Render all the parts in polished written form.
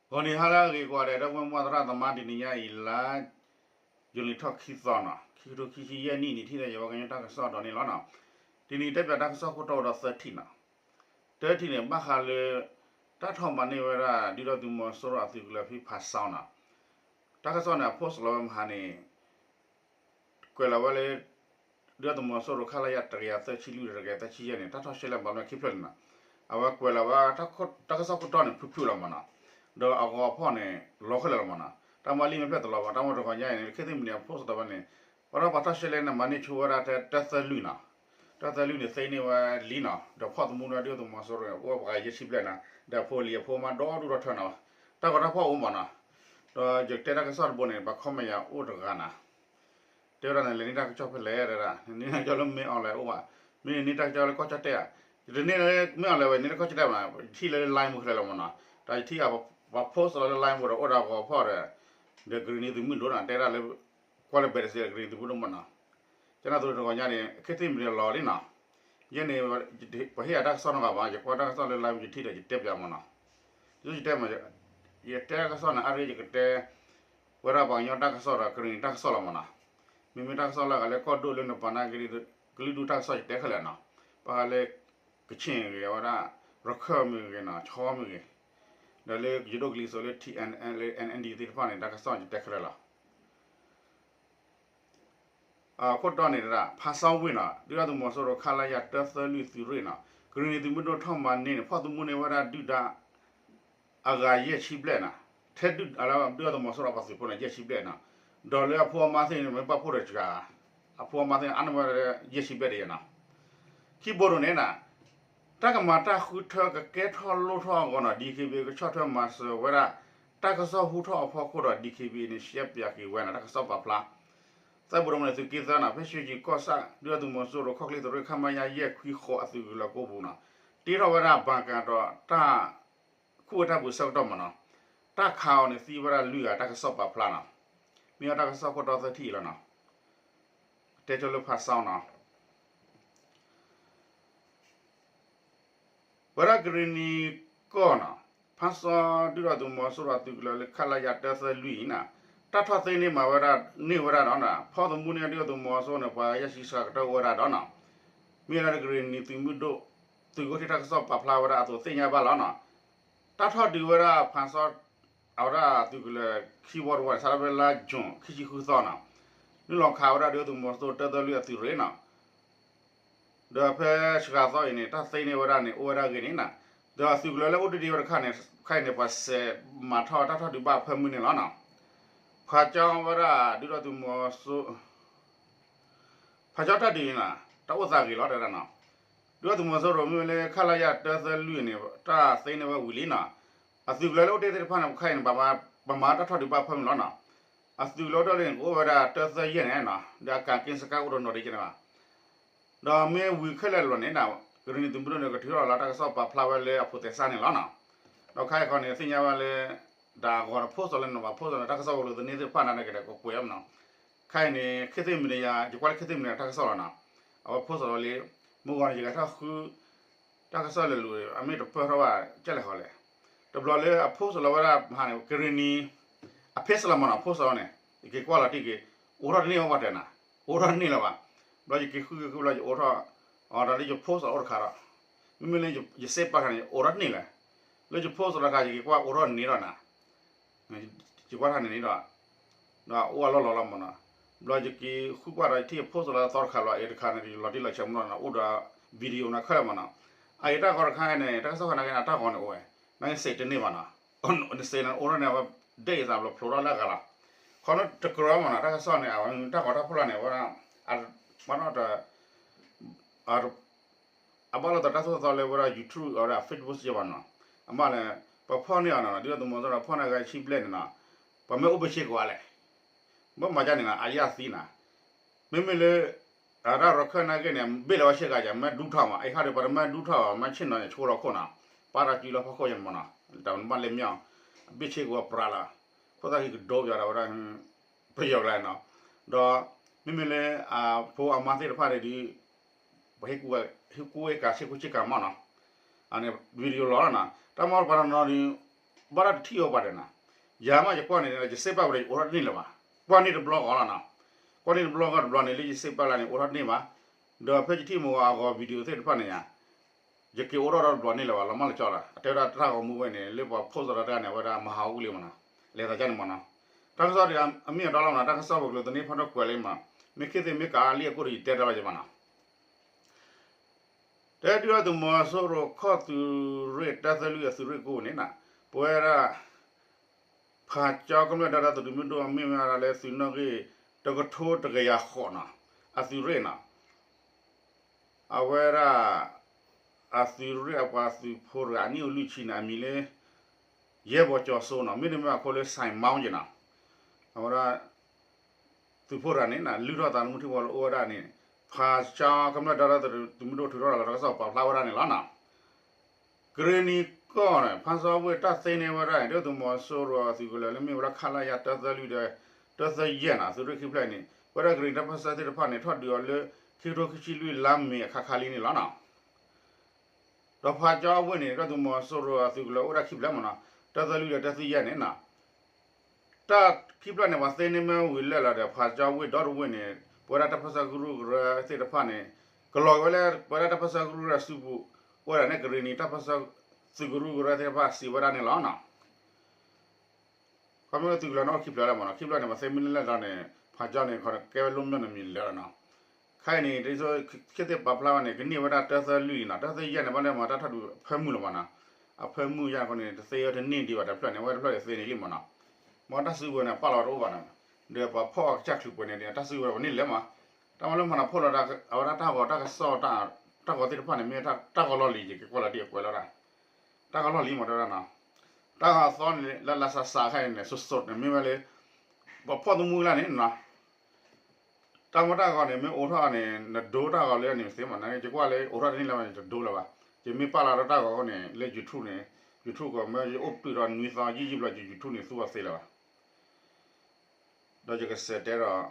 còn đi hà ra cái qua đây đó mà ra tầm mai thì nhá là dùng đi thóc khí giòn à khi đôi khi khi ni thì này giờ cái ta cái giòn đó này nó nào thì ni đấy là ta cái giòn của tàu đó sẽ thìn à thế thì này bác hà le ta thòng mà này ra đi đâu thì mà số ra thì là phi phát sao nào ta cái giòn này post lo mà này quay lại về đưa tụi mình số rồi khai lại trả cái sẽ chịu được cái ta chỉ này ta thóc sẽ làm bao nhiêu kịp lên nè à và quay lại về ta cái giòn của tàu này phi phi làm mà nè đó à có phone này lo khai làm mà nè ta mà liên hệ tụiเราta mà rồi cái này cái gì mình post đó này và nó bắt ta sẽ lên mà này chua ra ta sẽ lùi nè ta sẽ lùi này xây này và lì nè đó phật muốn ra đưa tụi mình số rồi và cái gì chip lên nè đó phô liệp phô mà đó đủ rồi nè ta có ta phô mà nè đó giờ cái cái giòn bồn này bắt không mấy ủa được cái nèเดี๋ยวเราเนี่ยนี่ได้ก็ชอบไปเลยนะนี่นะจะเริ่มไม่เอาเลยโอ้ว่ามีนี่ได้จะเลยก็จะเตะเดี๋ยวนี้ไม่เอาเลยวันนี้ก็จะได้มาที่เลยไลน์มือเลยละมันนะแต่ที่ว่าโพสต์เราไลน์มือเราโอ้เราก็พอเลยเดี๋ยวกรณีที่มือโดนอ่ะแต่เราเลยก็เลยเปิดเสียกรณีที่พูดมันนะฉะนั้นตัวเราเนี่ยแค่ที่มันรอเลยนะยันเนี่ยพอเฮียดักซ้อนกับว่าจะพอดักซ้อนเลยไลน์มือที่เดี๋ยวจะเตะไปมันนะจะเตะมันจะเตะก็ซ้อนอะไรจะเตะเวลาบางอย่างดักซ้อนกรณีดักซ้อนมันนะมีไม่ทักษะละก็เลยก็ดูเรื่องปานากรีดูทักษะเด็กเลยนะปะเลยกชิงเลยว่ารักเขามีกันนะชอบมีกันเดี๋ยวเลยยูโรกลีโซเลยที่NND ที่ผ่านเนี่ยทักษะเด็กเลยล่ะคนตอนนี้ละภาษาวินะเดี๋ยวตัวมันสรุปขลายาตัดสินลุยสิเลยนะกรณีที่มันโดนทำมันเนี่ยพอตัวมันเนี่ยว่าดูดาอากาศเย็นชิบเลยนะเท็ดดูอะไรเดี๋ยวตัวมันสรุปภาษาพวกนั้นเย็นชิบเลยนะดอลลาร์พอมาเส้นไม่ปะพูดเลยจ้าพอมาเส้นอันนั้นเยสิเบรีนะที่บรูเนี่ยนะถ้าก็มาถ้าขุดเธอก็เกทอลลูทอก่อนนะดีคีบีก็ชอบเธอมาสเวลาถ้าก็ชอบหูทอพอขุดดีคีบีนี่เชียบอยากกี่วันนะถ้าก็ชอบปลาปลาแต่บรูเนี่ยสุกี้ซะนะเพื่อช่วยจีก็ซะเดี๋ยวตัวมันสุรคอกลิตัวเรื่องข้ามายาเยอะคุยขอสุกุลกูบุนะที่เราเวลาบางการตัวถ้าคู่ถ้าบุษบดอมนะถ้าข่าวเนี่ยสิเวลาเลือถ้าก็ชอบปลาปลานะมีอะไรก็สักคนต่อสักทีแล้วนะเดี๋ยวจะเลือกภาษานะเวลากรณีก็นะภาษาดูเราดูมาสุราตุกเลยขลายาแต่สลุยนะถ้าทอดเส้นนี่มาเวลานี่เวลานั้นนะพอตัวมุนีดูเราดูมาสุราไปยาสีสักตัวเวลานั้นนะมีอะไรกรณีตัวมุดตัวก็ที่ทักษะปรับลาเวลาตัวเสียบ้าแล้วนะถ้าทอดดูเวลาภาษาเอาละตัวก็เลยคีย์บอร์ดว่าสารเวลาจงขี้ชิคุซ่านะนี่ลองข่าวละเดี๋ยวตัวมันตัวเตอร์เลือดตัวเรนะเดี๋ยวเพื่อสกัดต่ออีนี่ถ้าเส้นในเวลาเนี่ยเวลาเกินนี่นะเดี๋ยวสิ่งเหล่านี้อุดดีว่าข้าเนี่ยภาษามาทอดถ้าทอดดูบ้าเพิ่มมือเนี่ยแล้วนะพระเจ้าเวลาเดี๋ยวตัวมันสุพระเจ้าถ้าดีนะถ้าอุตส่าห์กี่รอบเดี๋ยวนะเดี๋ยวตัวมันสุรมีเลยข้าระยะเตอร์ลุยเนี่ยถ้าเส้นในว่าวิลีนะสิ่งเหล่านี้อุดดีผ่านข้าเนี่ยประมาณถ้าทอดดูบ้าเพิ่มแล้วนะสิ่งเหล่านี้โอ้เวลาเตอร์เสียเนี่ยนะเดี๋ยวการกินสกัดอุดรนอดีกันนะดอเมื่อวิเคราะห์แล้วเนี่ยนะกรณีตุ่มบุญเนี่ยก็ถือว่าเราถ้าก็สอบปลาพลาวเลยพูดแต่สั้นเนี่ยแล้วนะเราใครคนเนี่ยสิ่งที่ว่าเลยด่าก่อนพูดอะไรนะว่าพูดอะไรถ้าก็สอบเลยตัวนี้จะผ่านอะไรกันได้ก็คุยกันนะใครเนี่ยคิดถึงมันเนี่ยจะกว่าคิดถึงมันถ้าก็สอบนะเอาพูดอะไรเลยเมื่อก่อนจะถ้าคือถ้าก็สอบเลยเลยอเมริกาเพื่อว่าจะเลยเขาเลยแต่เราเลยพูดอะไรว่าหาเนี่ยกรณีเพศละมันพูดอะไรเนี่ยอีกกว่าละที่กี่อุรานี่ว่าเด่นนะอุรานี่ละว่าเราจะกี่คือเราจะอุราเราจะพูดอะไรอุราคาระไม่เหมือนจะเซฟปากกันอุรานี่แหละเราจะพูดอะไรกันกี่กว่าอุรานี่ละนะจะว่าท่านนี่ละนะว่าเรามันนะเราจะกี่คือว่าอะไรที่พูดอะไรต่อขาระเอร์คานี่เราที่เราจำเรานะอุราวิดีโอนะเข้ามันนะไอ้ถ้าคนข้างเนี่ยถ้าสักคนนั้นถ้าคนโอ้ยนั่นเสร็จนี่มันนะอันเสร็จนั้นอุราเนี่ยว่าได้สำหรับพลอร์ละกันละเขาเนี่ยตะกร้อมันนะถ้าเขาสอนเนี่ยถ้าเขาถ้าพูดเนี่ยว่ามันน่าจะอาบาลตัดตัวตอนเลยว่ายูทูบหรือเฟซบุ๊กจะวันนะอามาเนี่ยพอพ่อเนี่ยนะเดี๋ยวตัวมันจะพ่อเนี่ยก็ชิปเล่นนะพอไม่อุปเชกว่าเลยเมื่อมาจากเนี่ยอายาสีนะไม่เลยเราเคยนั่งกันเนี่ยเบลว่าเชกอาจจะไม่ดูท่ามาไอ้ข้าเดี๋ยวพอไม่ดูท่าไม่เช่นนั้นชั่วเราคนนะปาราจิโลเขาก็ยังมันนะแต่มันเลี้ยงเบเชกว่าปลาละเพราะถ้าที่ดูอย่างเราประโยชน์อะไรเนาะดอไม่เลยพออามาที่เราพาได้ดีให้กูเอกาเชกุชิกามันนะอันนี้วิดีโอล้อนะถ้ามาปาราโนนี่ ဘာရတီယောပါတယ်နာယာမရကွာနေလေစေပါဘလေအော်ရနေလပါကွာနေဘလော့ဟောလာနာကွာနေဘလော့ကဘလော့နေလေစေပါလာနေအော်ရနေပါဒေါ်ဖေဂျီတီမောအာဂောဗီဒီယိုသေးဖတ်နေရယကေအော်ရဘလော့နေလပါလမလချောလာအတေရာတရာကိုမူဝဲနေလေပေါ်ဖို့စရတာနေဝဒါမဟာဦးလေမနာလေတာကြနေမနာတန်းစောရအမေတော်လောနာတန်းစောဘလို့တနေဖတ်တော့ကွယ်လေးမှာမိခေတဲ့မိကာလီကိုရီတဲတာပါကြမနာတဲ့တူရသူမောဆိုရခော့သူရတသလူရသူရကိုနေနာပွဲရာဖာကြောက်ကမဒါရတူမြတ်တော်အမေမရလဲစနကေတကထိုးတကရခေါနာအသူရနာအဝဲရာအသူရအပါသူဖိုရာနီလူချီနာမီလေရဲဘောကျော်ဆိုနော်မိနမခေါ်လဲဆိုင်မောင်းကျနာအဝရာသူဖိုရာနေနာလူတော်တာမှုထဘောလောရာနေဖာကြောက်ကမဒါရတူမြတ်တော်ထရောလာတော့ဆောက်ပါဖလာဝရာနေလားနာဂရနီကောနဲ့ဖန်စောဝဲတသိနေဝရိုင်းတို့သူမောဆိုရောစီကလည်းမြေဝရခလာရတသလူတဲ့တသရနာဆိုရခိပလိုက်နေဝရဂရီတပစတဲ့ဖာနေထွက်တယ်လေခီရိုခချီလူလမ်းမြေခခလီနေလားနော်တော့ဖာကြောဝဲနေတို့သူမောဆိုရောစီကလည်းဝရခိပလိုက်မနော်တသလူတဲ့တသရနေနာတခိပလိုက်နေပါသိနေမဝီလက်လာတဲ့ဖာကြောဝဲတော့ဝဲနေဝရတပစဂရုရစေတဖာနေကလောဝဲလေဝရတပစဂရုရစုဘူးဝရနေဂရီနီတပစစီဂရုဂရတဲ့ပါစီဝရနေလားနော်ကမ္ဘာတူလာနော်ခိပလာမနော်ခိပလာနေမှာ7မိနစ်လောက်နဲ့ဖာကြောင်းနေခေါ်ကဲလုံးနဲ့မြင်လာနော်ခိုင်နေဒီဆိုခေတဲ့ပပလာနေကနေဝရတသလူနာတသရနေဘာလဲမှာတထတူဖဲမှုလမနာအဖဲမှုရခေါနေတသေရတဲ့နင်းဒီပါတဖက်နေဝရဖက်သေနေလိမနော်မောတဆူဘနဲ့ပါလာတော့ပါနော်ဒီပဖောက်ချက်လူပွနေတယ်တဆူဘနေလဲမှာတမလုံးမနာဖောလာတာအဝရတာဘောတာကစောတာတကောတိဖက်နေမြေတာတကောလော်လီကြီးကွာလာတီကွာလာတာတကလောလီမတော်နာတကသောနေလာဆာဆာခိုင်းနေဆွတ်နေမြေမလေးဘဖော်သူမူလာနေနာတမတာကနေမြေအိုထာနေဒိုတာကလည်းနေစေမနာကြကွာလေအိုထာနေလာမယ်ဒိုလာပါဒီမြေပါလာတော့တာကနေလေဂျူထုနေဂျူထုကမြေအုပ်ပြီးတော့နွေစာကြီးကြီးလာဂျူထုနေသူ့ဝဆေးလာပါတော့ကြကစတဲ့တော့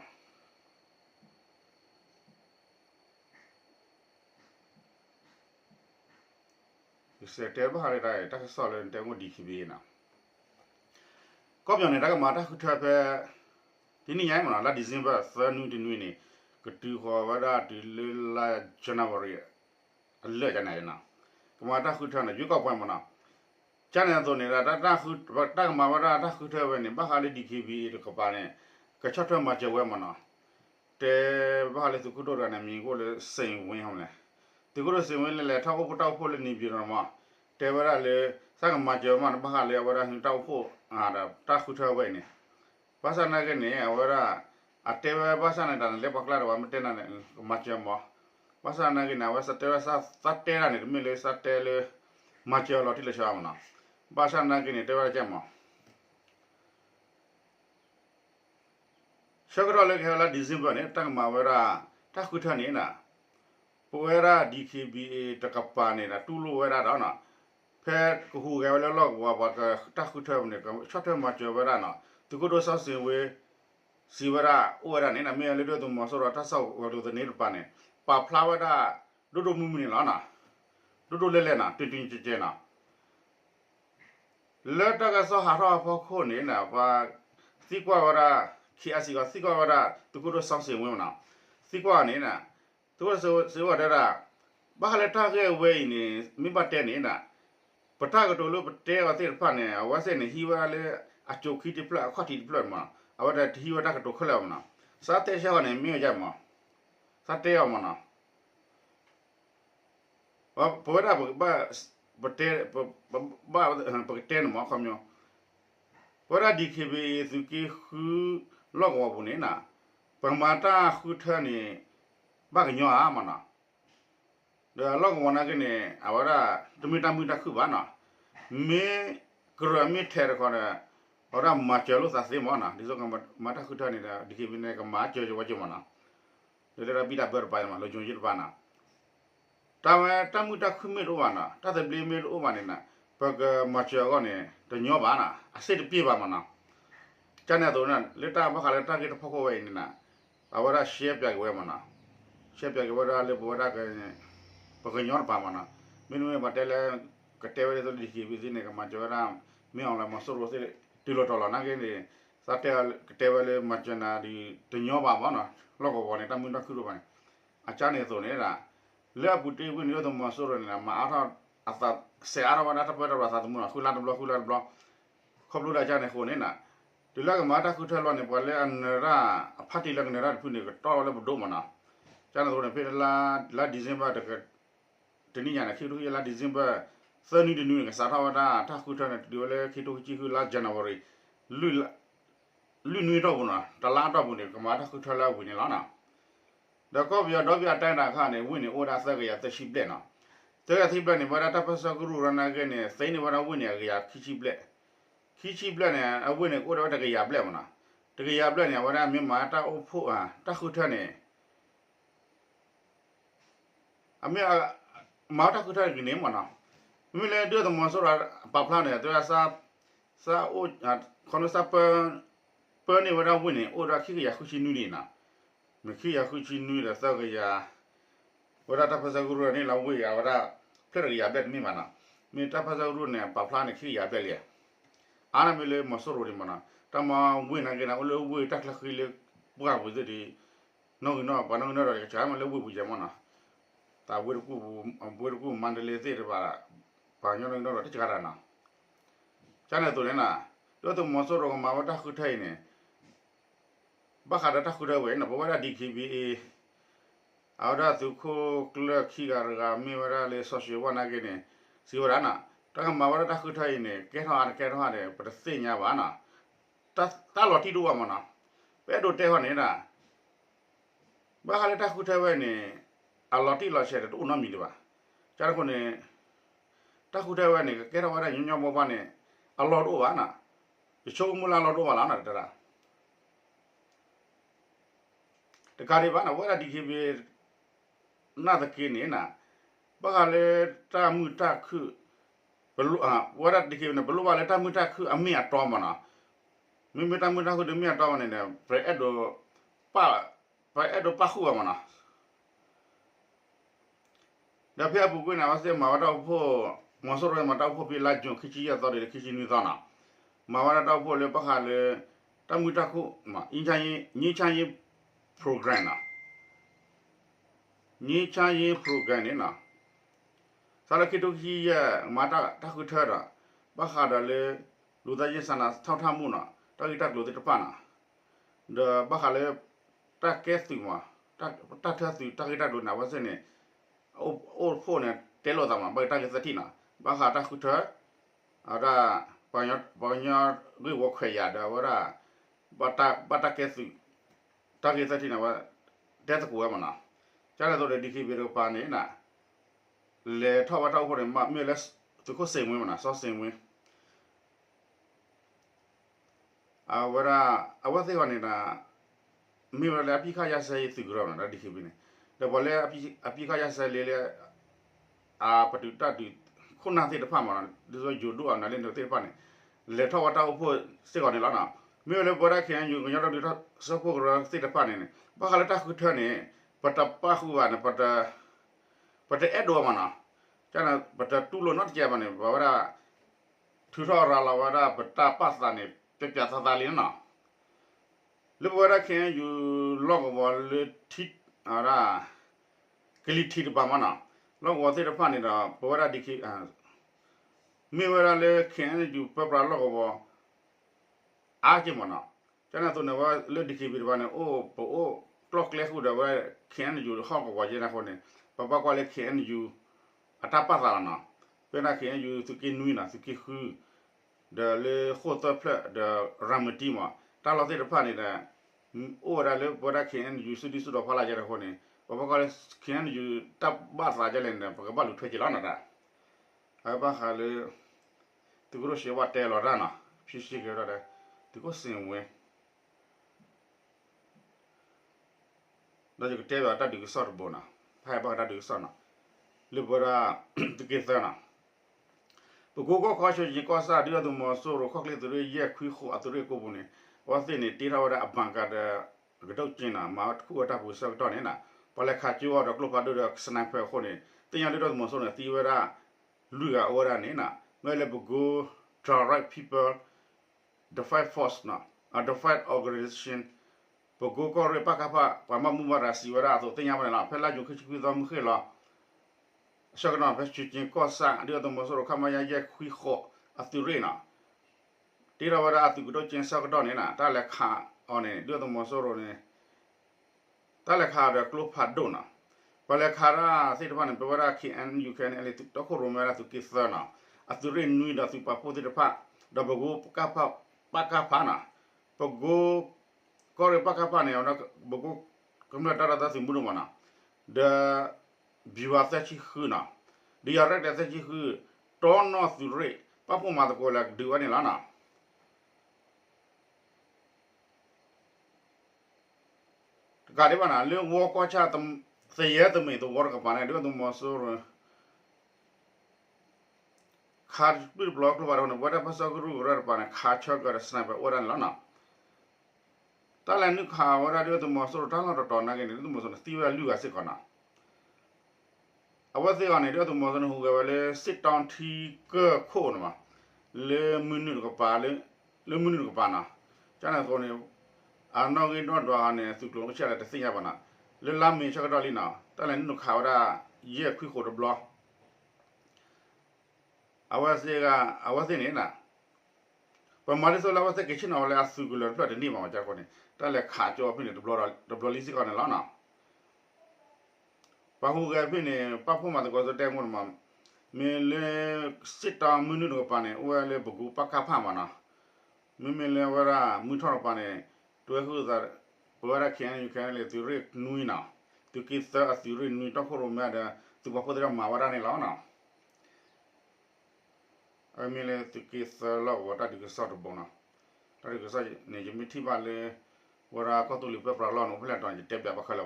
စတဲ့ဘာလဲတဲ့တက်ဆော်လည်းတဲငိုဒီခိဘီနာကောပြောနေတာကမာတာခုထပဲဒီနေ့ရိုင်းမလားဒီဇင်ဘာ3နူဒီနွေနေကတူခေါ်ဝရဒီလလာဇန်နဝါရီအလဲကနေနာကမာတာခုထနေရွေးကောက်ပွဲမနာကျန်တဲ့တော့နေတာတာခုတာကမာဝရတာခုထပဲနေဘာခါလေးဒီခိဘီတကပါနေကချတ်ထမကြဝဲမနာတဲဘာလဲသူခုတော့ရနေမြင်ကိုလေစိန်ဝင်အောင်လဲဒီကိုစိန်ဝင်လဲထောက်ဖို့တောက်ဖို့လည်းနေပြည်တော်မှာတဲဝရလေစကမကြောမဘာခါလေဝရဟင်တောက်ဖို့အားတာခုထပဲနေဘာသာနာကနေဝရအတဲဝဘာသာနာတန်လေပကလာတော့မတဲနာမချမဘာသာနာကနေဝစတဲဝစသတဲရနေမြေလေစတဲလေမချလောတိလေရှာမနာဘာသာနာကနေတဲဝကြမရှကရလေခဲလာဒီဇင်ဘာနဲ့တကမာဝရတာခုထနေနာပွဲရာ DKBA တကပါနေတာတူလိုဝရတော့နော်ဖဲကူကလည်းလောက်ဝါကတခုထနေကချတ်ထမချဝရနော်သူတို့ဆောက်စင်ဝဲစီဝရဥရနေနမေလေတို့မဆောရတဆောက်ဝတို့နေပါနေပါဖလာဝဒတို့မူမနေလားနော်တို့လဲလဲနာတင်းတင်းကျဲနာလက်တကဆောဟာရဖို့ခုနေနာပါစီကွာဝရခီအစီကစီကွာဝရသူတို့ဆောက်စင်ဝဲနော်စီကွာနေနာသူတို့စေဝဒရာဘာလဲတာခဲဝဲနေမိဘတဲ့နေနာပတာကတော်လို့တဲဝတဲ့ဖာနေဝါစဲနေဟီဝါလေအချိုခီတပလအခတိပလမအဝဒဟီဝတာကတော်ခလာမနာစာတဲရှောနေမြေကြမစာတဲရမနာဘာပေါ်တာဘာဘတဲဘာပကတဲနမခမယောဝရဒီခေဘေသူကီခူလောကဝဘနေနာပမာတာခုထနေဘာကညောအာမနာဒါလောကဝနာကနေအဝရတမီတမီတခုပါနာမေဂရမီထဲရခေါ်ရဟောရမချလို့သစေမနာဒီစကမတာခုထနေတာဒီကေဘင်းကမာချေဝချမနာဒါရပိတာဘယ်ပိုင်မလို့ဂျုံရပါနာတာဝတမှုတခုမေတော့နာတတဲ့ဘလီမေလို့မနေနာပကမချေကနေတညောပါနာအစစ်ပြေပါမနာကျန်တဲ့တော့လက်တာဘခလက်တာကေတဖခိုးဝဲနေတာအဝရရှေ့ပြဝဲမနာရှေ့ပြဝဲရလေဘောရကပကညောပါမနာမင်းတို့မတဲလဲကတဲဝဲဆိုဒီကေဘီနေကမချေရ me on la ma so ro se ti lo to la na ke ni sa te wa le ma chana di de nyo ba ba na lo ko bo ne ta mun ta khu ro ba ne a cha ne so ne la le bu te wi ni lo to ma so ro ne la ma a tha a ta se a ra ba na ta pa ra sa mu na khu la blo khop lu la cha ne ko ne naဒီလကမာတာခုထလောနေပေါ်လေအန်ရာဖတ်တီလကနေရာဖုန်နေတော့လေဘဒိုမနာကျန်တော့ဖေလာဒီဇင်ဘာတကတနည်းညာခိတူရလာဒီဇင်ဘာသနီဒီနူကစားထားတာတာခုထနေဒီလေခိတူချီခုလာဇန်နဝါရီလူနွေတော့ဘူးနော်တလားတော့ဘူးနေကမာတာခုထလာဝင်နေလားနော်တော့ကောပြတော့ပြတိုင်တာခနဲ့ဝင်နေဩဒါဆက်ကရသက်ရှိပလက်နော်တဲ့သိပလက်နေဘာတာပစကရူရနာကနေစိနေဘာဝင်နေကြရခိချိပလက်ခိပလက်နေအဝင်နေကိုတော့တကရပလက်မနော်တကရပလက်နေဘာတာမြန်မာတာအဖို့ဟာတခုထနေအမေမာတာခုထနေမနော်မင်းလည်းတို့တော့မဆိုရပပလာနေတော့စာအိုခနစပပနေဝရဝင်နေဩဒါခိရခုချိနူနေနာမခိရခုချိနူရသကရဝရတာပစကရူနေလာဝေးရဝရဖရရဘက်မိမနာမေတာပစကရူနေပပလာနေခိရဘက်လေအားနမလေမဆိုရဒီမနာတမဝေးနေကနာအလိုဝေးတက်လခိလေဘွားဝေးဒီနော်ဘာနော်ရချာမလေဝေးဘူးကြမနာတာဝေးကူမန္တလေးသေးတယ်ပါဘာညောင်းတော့တချာရနာကျန်တဲ့သူလည်းနာတို့တော့မဆိုးတော့မှာဝတ်ခုထိုင်နေဘာခါတာခုတော့ဝဲနော်ဘာဝရဒီ KBA အော်ဒါသူခိုကလခိကရကမေဝရလေဆိုရှယ်ဝနာကနေစီဝရနာတကမှာဝရခုထိုင်နေကဲထော်တယ်ပစညာပါနာတာလော်တီတို့ဝမနာပဲတို့တဲဟောနေတာဘာခါတာခုထိုင်ဝဲနေအလော်တီလော်ရှယ်တို့နော်မီတယ်ပါကျန်ခုနေတခုထိုင်ဝဲနေကဲထော်ဝရညညဘောပါနေအလော်တို့ပါနာချိုးမလာလော်တို့ပါလားနာတရာတကားဒီပါနာဝရဒီခေဘေနာတကိနေနာဘာကလေတာမူတာခုဘလူဝရဒီခေနေဘလူပါလေတာမူတာခုအမေအတော်မနာမိတာမူတာခုဒီမေအတော်မနေတယ်ဘရက်ဒိုပါခုမနာဒါဖျက်ပူကွနာဝစေမာဝတော့ဖို့မစောရမတော့ဖို့ပြလာကြုံခချီရတော့တယ်ခချီနီသောနာမာဝရတော့ဖို့လေပခါလေတာမူတာခုမအင်းချင်ညချင် program နာညချင် program နေဆာလကိတိုကြီးရမာတာတခုထရဘာခါဒလေလူသားရေးဆန္ဒထောက်ထမှုနာတကိတက်လူတဲ့ပနာဒဘာခါလေတကဲစီမတထစီတကိတက်လူနာဝစနေအိုဖုန်းနဲ့တဲလို့သားမှာဘာတကဲစတိနာဘာခါတခုထအရာပညာဂိဝခွေရတာဝရဘာတကဲစီတကဲစတိနာဝတဲ့တကူမနာကျန်တော့ဒီခိဘီရောပါနေနာလေထောက်တော့ဖို့မမြေလက်သူကိုစိန်ဝင်မနာစောစိန်ဝင်အဝရအဝသိဝနေတာမြေလေအပိခါရဆိုင်သူကြောနာဒီခိဘီနေဒါဘလေအပိခါရဆိုင်လေပတူတတူခုနာတဲ့ဖာမနာဒီဆိုဂျိုဒူအနာလည်းတဲ့ဖာနေလေထောက်တော့ဖို့စိတ်ကောနေလားနာမြေလေဘောရခင်ယူညတော့ဒီတော့စဖို့ကရတဲ့ဖာနေဘာခလာတခုထနေပတပါခုဝနာပတအဲ့တော့မနာကျန်ပတတူလို့တော့ကြပါနေဘာဝရထူထော်ရာလာဝရပတပတ်စနေပြပြသသားလေးနော်လူဝရခင်ယူလောကဝလေထိအရာကလီထိပါမနာလောကဝသေးတဖာနေတာဘဝရဒီခိမေဝရလေခင်ယူပပလောကဝအားကြမနာကျန်တော့နဝလေဒီခိပြပါနေအိုကလော့ကလေခုတော့ခင်ယူဟောက်ကဝရနာခေါနေပပကွာလေခင်ယူအတပတ်လာနာပနာခင်ယူသူကိနွိနာသူကိခုဒလေခိုတဖလက်ဒရမတီမာတာလာတဲ့ဖာနေတာအိုရလေဘောရခင်ယူစဒီစတော့ဖလာကြရခေါနေပပကွာလေခင်ယူတပ်ဘတ်လာကြလဲနေပကဘလူထွေးကြလာနာတာအဘခါလေသူကရရှိဝတ်တဲလော်ရနာဖြစ်ရှိကြရတယ်သူကစင်ဝင်ဒါကြတဲ့တာဒီကစော့ဘောနာဖိုင်ဘာတာဒီကစောနာလေဘောရာတကယ်သနာပကိုကိုခေါ်ချင်ကောစာဒီတော့မဆိုးရခောက်လေသူရဲ့ခွေးခုအတူရကိုဘူးနေဝါစင်းနေတီရာဝရအပန်ကတဲ့ကတော့ကျင်းနာမတ်ခုအတာဘူးစောက်တော့နေနာပလက်ခါချူတော့ကလပ်ပါတော့စနိုက်ပါခုနေတင်ရတော့မဆိုးနေတီဝရလူကအော်ရနေနာမဲလေပကိုထ the right people the fight force na the fight organization pogo ko re pakapa pa ma mu mara si wara to tenya ma na phela ju khichi ku dom khela shagna pe chu chin ko sa dio to mo so kha ma ya ye khui kho ature na tira wara atu ku do chin sa ko ne na ta le kha one dio to mo so ro ne ta le kha de klo pha do na pa le kha ra se de pa ne pe wara ki an you can ele to ko ro ma ra tu ki sa na ature nui da tu pa po de pa da bogo ka pa pakapa na pogo kore pakapa ne ona bogo kumla tara da simbunu mana da biwa sa chi huna di yara da sa chi hu ton no sure papu ma ko la diwa ne la na ga de bana le wo ko cha tam se ye tam me to wor ka pa ne de to mo so khar bir block lo baro ne wada pa sa guru rar pa ne kha cha gar sniper oran la na ta la nu kha wada de to mo so ta la to na ke ne to mo so ti wa lu ga sit kona awa se ga ne de to mo so hu ga le sit down thi ke kho na ma le minute ko pa le minute ko pa na cha na ko ne a no ge no do ha ne su to cha la de sin ya pa na le la mi cha ga do li na ta la nu kha wada ye khu ko do block awase ne na pa mari so la wase ke chin awle asu gulo pla de ni ma ja ko ne ta le kha jo phi ne de blo li si ko ne la na pa hu ga phi ne pa phu ma de ko so te mo ma me le sit down mu nu do pa ne o le bugu pa ka pha ma na me le wara mu tho pa ne to hu za wara kyan you can le tu re nui na tu ki sa asu re nui to ko ro ma da tu pa ko de ma wara ne la na I mean, to kiss love what I do sort of bona. I do say, Nejimiti Valley, where I got to live a long of let on the table of a color.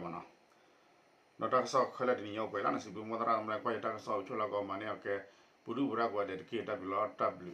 Not a saw colored in your way, and as if you mother, I'm like quite a saw Chulago Mania, Puru Ragua dedicated W.